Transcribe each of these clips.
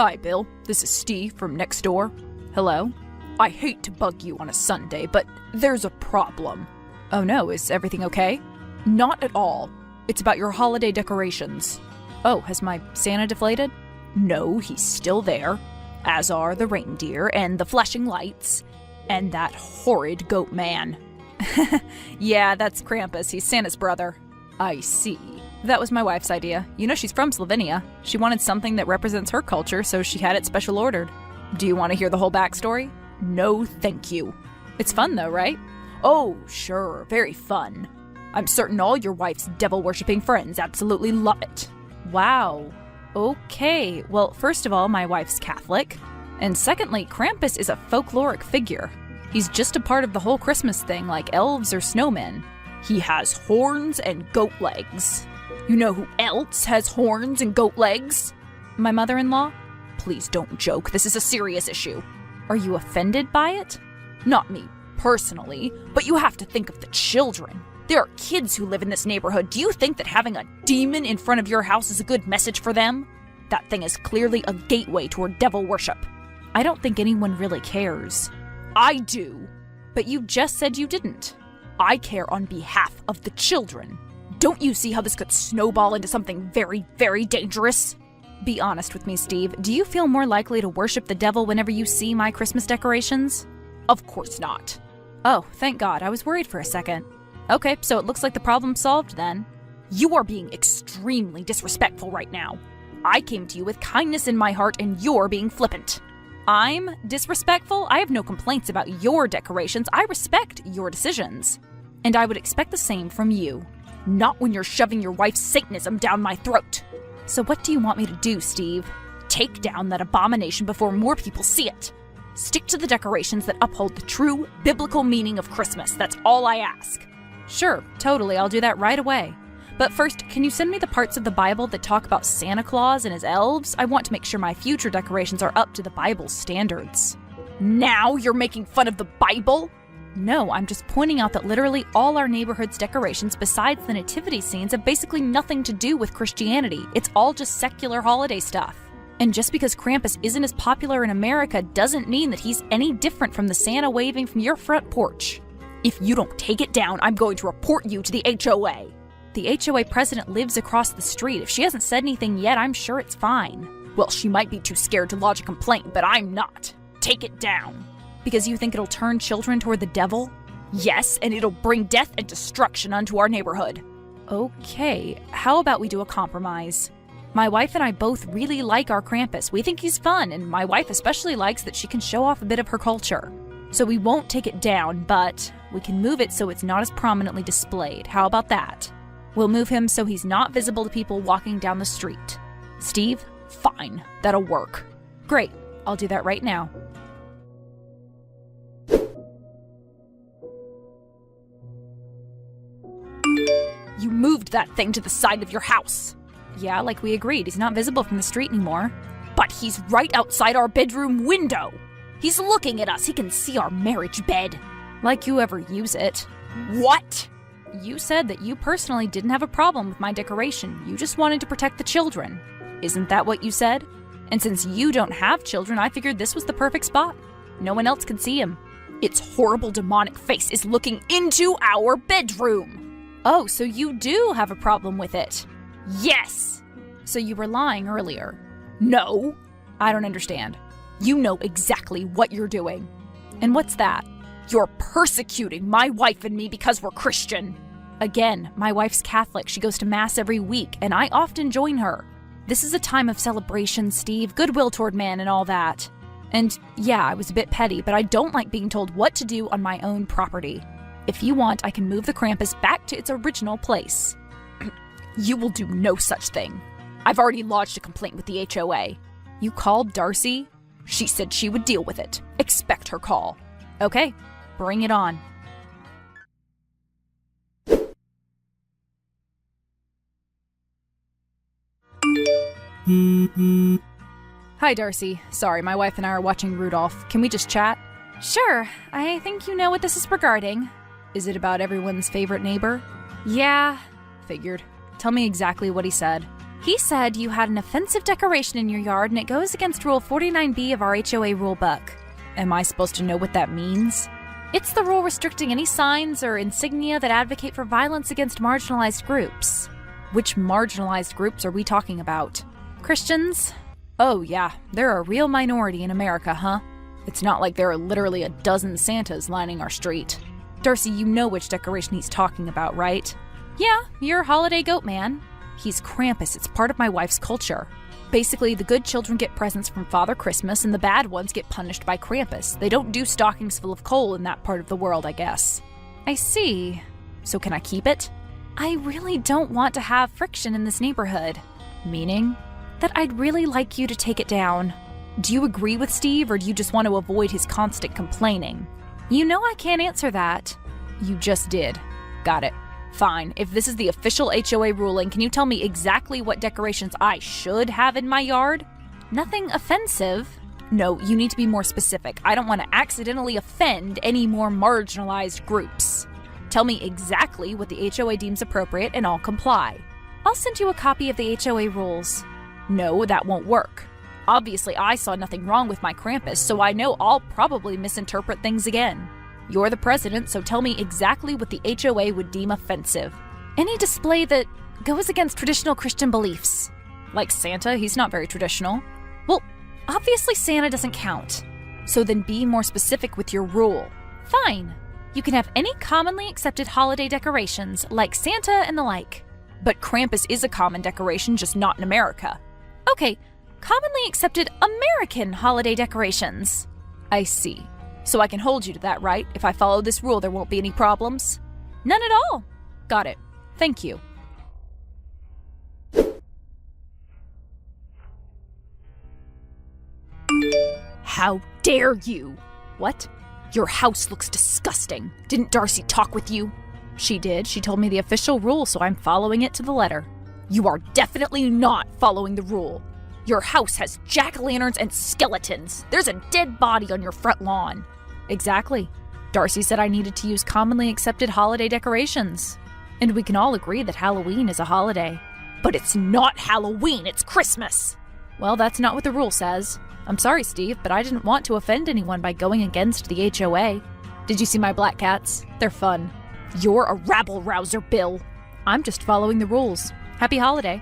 Hi, Bill. This is Steve from next door. Hello? I hate to bug you on a Sunday, but there's a problem. Oh no, is everything okay? Not at all. It's about your holiday decorations. Oh, has my Santa deflated? No, he's still there. As are the reindeer and the flashing lights. And that horrid goat man. Yeah, that's Krampus. He's Santa's brother. I see. That was my wife's idea. You know, she's from Slovenia. She wanted something that represents her culture, so she had it special ordered. Do you want to hear the whole backstory? No, thank you. It's fun though, right? Oh, sure, very fun. I'm certain all your wife's devil-worshipping friends absolutely love it. Wow. Okay, well, first of all, my wife's Catholic. And secondly, Krampus is a folkloric figure. He's just a part of the whole Christmas thing, like elves or snowmen. He has horns and goat legs. You know who else has horns and goat legs? My mother-in-law? Please don't joke, this is a serious issue. Are you offended by it? Not me, personally, but you have to think of the children. There are kids who live in this neighborhood. Do you think that having a demon in front of your house is a good message for them? That thing is clearly a gateway toward devil worship. I don't think anyone really cares. I do. But you just said you didn't. I care on behalf of the children. Don't you see how this could snowball into something very, very dangerous? Be honest with me, Steve. Do you feel more likely to worship the devil whenever you see my Christmas decorations? Of course not. Oh, thank God. I was worried for a second. Okay, so it looks like the problem's solved then. You are being extremely disrespectful right now. I came to you with kindness in my heart and you're being flippant. I'm disrespectful? I have no complaints about your decorations. I respect your decisions. And I would expect the same from you. Not when you're shoving your wife's Satanism down my throat. So what do you want me to do, Steve? Take down that abomination before more people see it. Stick to the decorations that uphold the true biblical meaning of Christmas. That's all I ask. Sure, totally. I'll do that right away. But first, can you send me the parts of the Bible that talk about Santa Claus and his elves? I want to make sure my future decorations are up to the Bible's standards. Now you're making fun of the Bible? No, I'm just pointing out that literally all our neighborhood's decorations besides the nativity scenes have basically nothing to do with Christianity. It's all just secular holiday stuff. And just because Krampus isn't as popular in America doesn't mean that he's any different from the Santa waving from your front porch. If you don't take it down, I'm going to report you to the HOA. The HOA president lives across the street. If she hasn't said anything yet, I'm sure it's fine. Well, she might be too scared to lodge a complaint, but I'm not. Take it down. Because you think it'll turn children toward the devil? Yes, and it'll bring death and destruction unto our neighborhood. Okay, how about we do a compromise? My wife and I both really like our Krampus. We think he's fun, and my wife especially likes that she can show off a bit of her culture. So we won't take it down, but we can move it so it's not as prominently displayed. How about that? We'll move him so he's not visible to people walking down the street. Steve? Fine. That'll work. Great. I'll do that right now. You moved that thing to the side of your house. Yeah, like we agreed. He's not visible from the street anymore. But he's right outside our bedroom window. He's looking at us. He can see our marriage bed. Like you ever use it. What? You said that you personally didn't have a problem with my decoration. You just wanted to protect the children. Isn't that what you said? And since you don't have children, I figured this was the perfect spot. No one else can see him. Its horrible demonic face is looking into our bedroom. Oh, so you do have a problem with it? Yes. So you were lying earlier. No. I don't understand. You know exactly what you're doing. And what's that? You're persecuting my wife and me because we're Christian. Again, my wife's Catholic. She goes to Mass every week, and I often join her. This is a time of celebration, Steve, goodwill toward man and all that. And yeah, I was a bit petty, but I don't like being told what to do on my own property. If you want, I can move the Krampus back to its original place. You will do no such thing. I've already lodged a complaint with the HOA. You called Darcy? She said she would deal with it. Expect her call. Okay, bring it on. Hi, Darcy. Sorry, my wife and I are watching Rudolph. Can we just chat? Sure. I think you know what this is regarding. Is it about everyone's favorite neighbor? Yeah. Figured. Tell me exactly what he said. He said you had an offensive decoration in your yard and it goes against Rule 49B of our HOA rulebook. Am I supposed to know what that means? It's the rule restricting any signs or insignia that advocate for violence against marginalized groups. Which marginalized groups are we talking about? Christians. Oh yeah, they're a real minority in America, huh? It's not like there are literally a dozen Santas lining our street. Darcy, you know which decoration he's talking about, right? Yeah, your holiday goat man. He's Krampus. It's part of my wife's culture. Basically, the good children get presents from Father Christmas and the bad ones get punished by Krampus. They don't do stockings full of coal in that part of the world, I guess. I see. So can I keep it? I really don't want to have friction in this neighborhood. Meaning? That I'd really like you to take it down. Do you agree with Steve, or do you just want to avoid his constant complaining? You know I can't answer that. You just did. Got it. Fine. If this is the official HOA ruling, can you tell me exactly what decorations I should have in my yard? Nothing offensive. No, you need to be more specific. I don't want to accidentally offend any more marginalized groups. Tell me exactly what the HOA deems appropriate and I'll comply. I'll send you a copy of the HOA rules. No, that won't work. Obviously, I saw nothing wrong with my Krampus, so I know I'll probably misinterpret things again. You're the president, so tell me exactly what the HOA would deem offensive. Any display that goes against traditional Christian beliefs. Like Santa, he's not very traditional. Well, obviously Santa doesn't count. So then be more specific with your rule. Fine. You can have any commonly accepted holiday decorations, like Santa and the like. But Krampus is a common decoration, just not in America. Okay, commonly accepted American holiday decorations. I see. So I can hold you to that, right? If I follow this rule, there won't be any problems? None at all. Got it. Thank you. How dare you? What? Your house looks disgusting. Didn't Darcy talk with you? She did. She told me the official rule, so I'm following it to the letter. You are definitely not following the rule. Your house has jack-o'-lanterns and skeletons. There's a dead body on your front lawn. Exactly. Darcy said I needed to use commonly accepted holiday decorations. And we can all agree that Halloween is a holiday. But it's not Halloween, it's Christmas! Well, that's not what the rule says. I'm sorry, Steve, but I didn't want to offend anyone by going against the HOA. Did you see my black cats? They're fun. You're a rabble-rouser, Bill. I'm just following the rules. Happy holiday.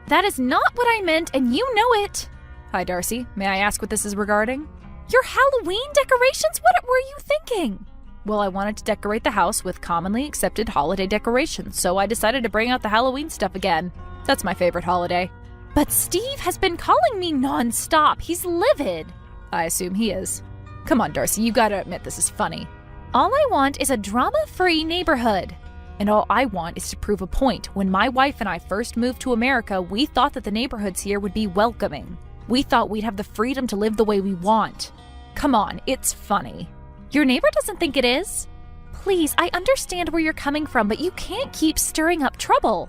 That is not what I meant, and you know it. Hi, Darcy. May I ask what this is regarding? Your Halloween decorations? What were you thinking? Well, I wanted to decorate the house with commonly accepted holiday decorations, so I decided to bring out the Halloween stuff again. That's my favorite holiday. But Steve has been calling me nonstop. He's livid. I assume he is. Come on, Darcy, you gotta admit this is funny. All I want is a drama-free neighborhood. And all I want is to prove a point. When my wife and I first moved to America, we thought that the neighborhoods here would be welcoming. We thought we'd have the freedom to live the way we want. Come on, it's funny. Your neighbor doesn't think it is. Please, I understand where you're coming from, but you can't keep stirring up trouble.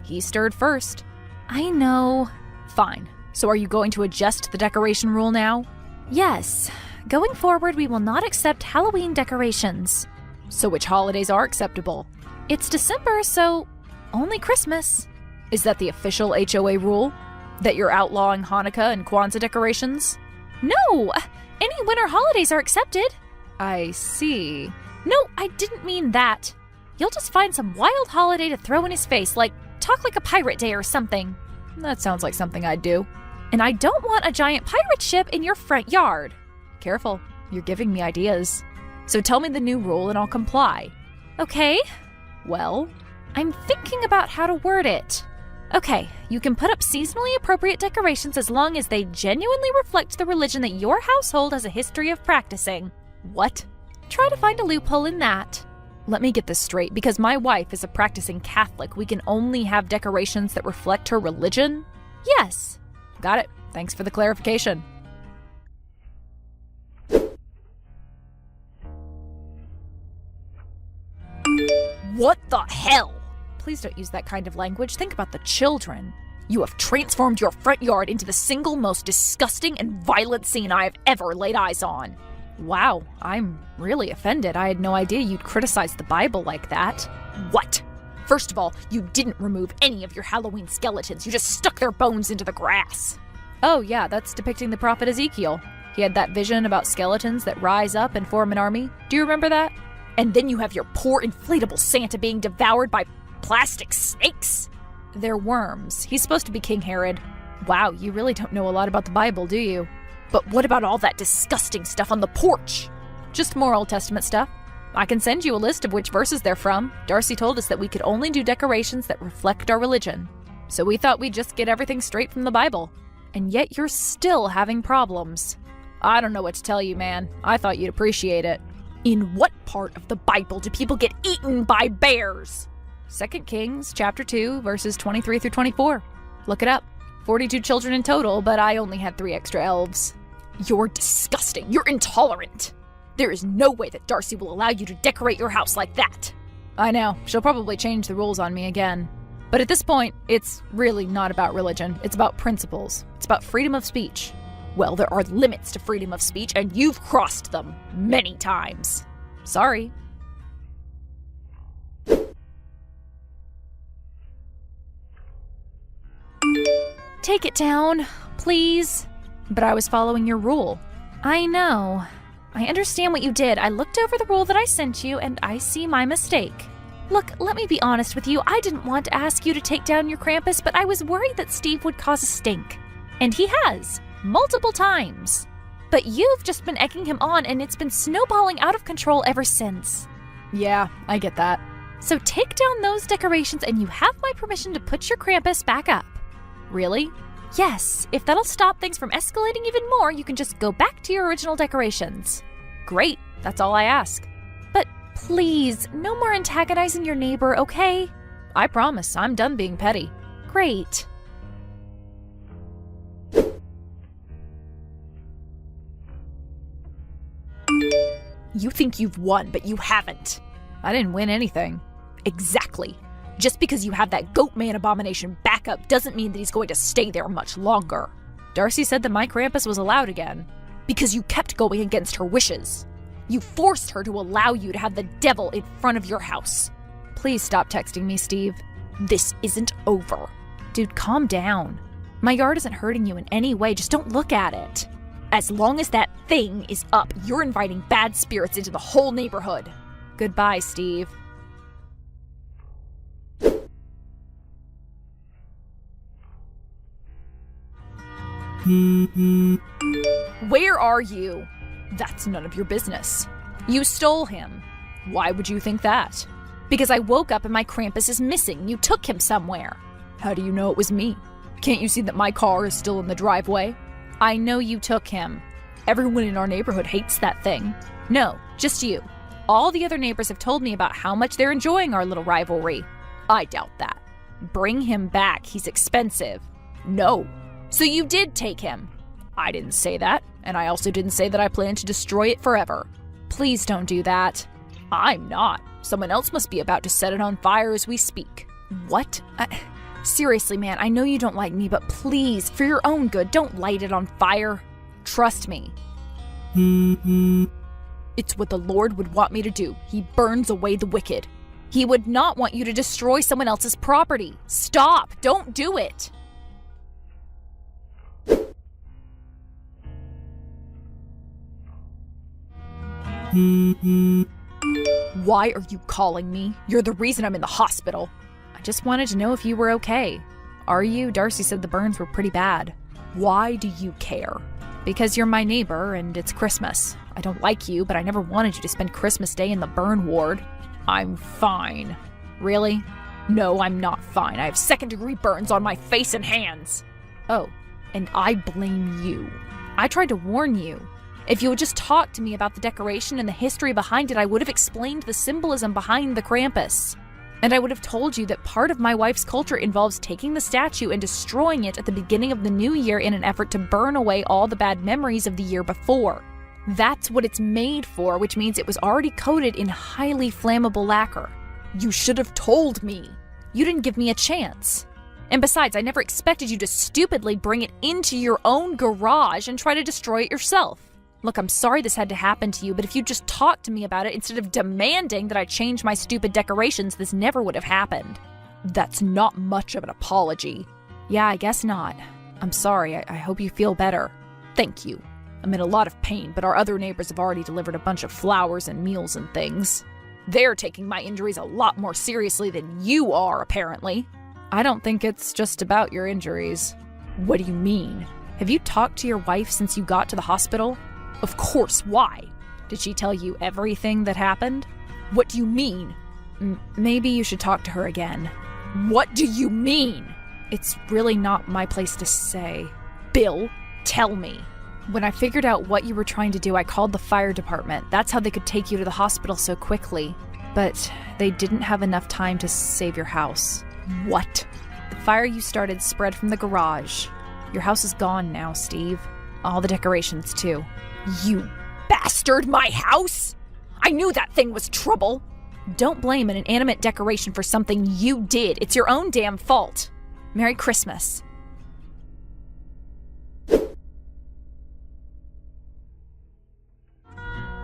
He stirred first. I know. Fine. So are you going to adjust the decoration rule now? Yes. Going forward, we will not accept Halloween decorations. So which holidays are acceptable? It's December, so only Christmas. Is that the official HOA rule? That you're outlawing Hanukkah and Kwanzaa decorations? No! Any winter holidays are accepted. I see. No, I didn't mean that. You'll just find some wild holiday to throw in his face, like Talk Like a Pirate Day or something. That sounds like something I'd do. And I don't want a giant pirate ship in your front yard. Careful, you're giving me ideas. So tell me the new rule and I'll comply. Okay. Well, I'm thinking about how to word it. Okay, you can put up seasonally appropriate decorations as long as they genuinely reflect the religion that your household has a history of practicing. What? Try to find a loophole in that. Let me get this straight. Because my wife is a practicing Catholic, we can only have decorations that reflect her religion? Yes. Got it. Thanks for the clarification. What the hell? Please don't use that kind of language. Think about the children. You have transformed your front yard into the single most disgusting and violent scene I have ever laid eyes on. Wow, I'm really offended. I had no idea you'd criticize the Bible like that. What? First of all, you didn't remove any of your Halloween skeletons. You just stuck their bones into the grass. Oh yeah, that's depicting the prophet Ezekiel. He had that vision about skeletons that rise up and form an army. Do you remember that? And then you have your poor inflatable Santa being devoured by plastic snakes. They're worms. He's supposed to be King Herod. Wow, you really don't know a lot about the Bible, do you? But what about all that disgusting stuff on the porch? Just more Old Testament stuff. I can send you a list of which verses they're from. Darcy told us that we could only do decorations that reflect our religion. So we thought we'd just get everything straight from the Bible. And yet you're still having problems. I don't know what to tell you, man. I thought you'd appreciate it. In what part of the Bible do people get eaten by bears? 2 Kings chapter 2, verses 23 through 24. Look it up. 42 children in total, but I only had 3 extra elves. You're disgusting. You're intolerant. There is no way that Darcy will allow you to decorate your house like that. I know. She'll probably change the rules on me again. But at this point, it's really not about religion. It's about principles. It's about freedom of speech. Well, there are limits to freedom of speech, and you've crossed them many times. Sorry. Take it down, please. But I was following your rule. I know. I understand what you did. I looked over the rule that I sent you, and I see my mistake. Look, let me be honest with you. I didn't want to ask you to take down your Krampus, but I was worried that Steve would cause a stink. And he has, multiple times. But you've just been egging him on, and it's been snowballing out of control ever since. Yeah, I get that. So take down those decorations, and you have my permission to put your Krampus back up. Really? Yes, if that'll stop things from escalating even more, you can just go back to your original decorations. Great, that's all I ask. But please, no more antagonizing your neighbor, okay? I promise, I'm done being petty. Great. You think you've won, but you haven't. I didn't win anything. Exactly. Just because you have that goat man abomination back up doesn't mean that he's going to stay there much longer. Darcy said that my Krampus was allowed again. Because you kept going against her wishes. You forced her to allow you to have the devil in front of your house. Please stop texting me, Steve. This isn't over. Dude, calm down. My yard isn't hurting you in any way, just don't look at it. As long as that thing is up, you're inviting bad spirits into the whole neighborhood. Goodbye, Steve. Where are you? That's none of your business. You stole him. Why would you think that? Because I woke up and my Krampus is missing. You took him somewhere. How do you know it was me? Can't you see that my car is still in the driveway? I know you took him. Everyone in our neighborhood hates that thing. No, just you. All the other neighbors have told me about how much they're enjoying our little rivalry. I doubt that. Bring him back. He's expensive. No. So you did take him. I didn't say that, and I also didn't say that I plan to destroy it forever. Please don't do that. I'm not. Someone else must be about to set it on fire as we speak. What? Seriously, man, I know you don't like me, but please, for your own good, don't light it on fire. Trust me. It's what the Lord would want me to do. He burns away the wicked. He would not want you to destroy someone else's property. Stop! Don't do it! Why are you calling me? You're the reason I'm in the hospital. I just wanted to know if you were okay. Are you? Darcy said the burns were pretty bad. Why do you care? Because you're my neighbor and it's Christmas. I don't like you, but I never wanted you to spend Christmas Day in the burn ward. I'm fine. Really? No, I'm not fine. I have second-degree burns on my face and hands. Oh, and I blame you. I tried to warn you. If you had just talked to me about the decoration and the history behind it, I would have explained the symbolism behind the Krampus. And I would have told you that part of my wife's culture involves taking the statue and destroying it at the beginning of the new year in an effort to burn away all the bad memories of the year before. That's what it's made for, which means it was already coated in highly flammable lacquer. You should have told me. You didn't give me a chance. And besides, I never expected you to stupidly bring it into your own garage and try to destroy it yourself. Look, I'm sorry this had to happen to you, but if you just talked to me about it instead of demanding that I change my stupid decorations, this never would have happened. That's not much of an apology. Yeah, I guess not. I'm sorry. I hope you feel better. Thank you. I'm in a lot of pain, but our other neighbors have already delivered a bunch of flowers and meals and things. They're taking my injuries a lot more seriously than you are, apparently. I don't think it's just about your injuries. What do you mean? Have you talked to your wife since you got to the hospital? Of course, why? Did she tell you everything that happened? What do you mean? Maybe you should talk to her again. What do you mean? It's really not my place to say. Bill, tell me. When I figured out what you were trying to do, I called the fire department. That's how they could take you to the hospital so quickly. But they didn't have enough time to save your house. What? The fire you started spread from the garage. Your house is gone now, Steve. All the decorations, too. You bastard, my house! I knew that thing was trouble! Don't blame an inanimate decoration for something you did. It's your own damn fault. Merry Christmas.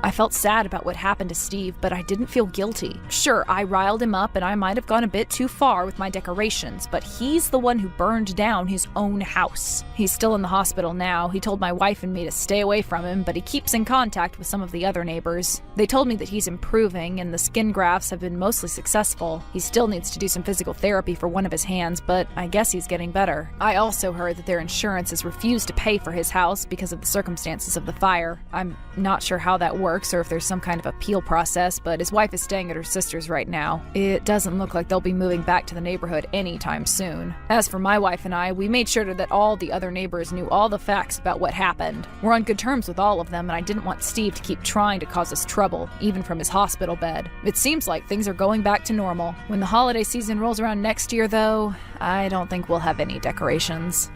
I felt sad about what happened to Steve, but I didn't feel guilty. Sure, I riled him up and I might have gone a bit too far with my decorations, but he's the one who burned down his own house. He's still in the hospital now. He told my wife and me to stay away from him, but he keeps in contact with some of the other neighbors. They told me that he's improving and the skin grafts have been mostly successful. He still needs to do some physical therapy for one of his hands, but I guess he's getting better. I also heard that their insurance has refused to pay for his house because of the circumstances of the fire. I'm not sure how that works or if there's some kind of appeal process, but his wife is staying at her sister's right now. It doesn't look like they'll be moving back to the neighborhood anytime soon. As for my wife and I, we made sure that all the other neighbors knew all the facts about what happened. We're on good terms with all of them, and I didn't want Steve to keep trying to cause us trouble, even from his hospital bed. It seems like things are going back to normal. When the holiday season rolls around next year, though, I don't think we'll have any decorations.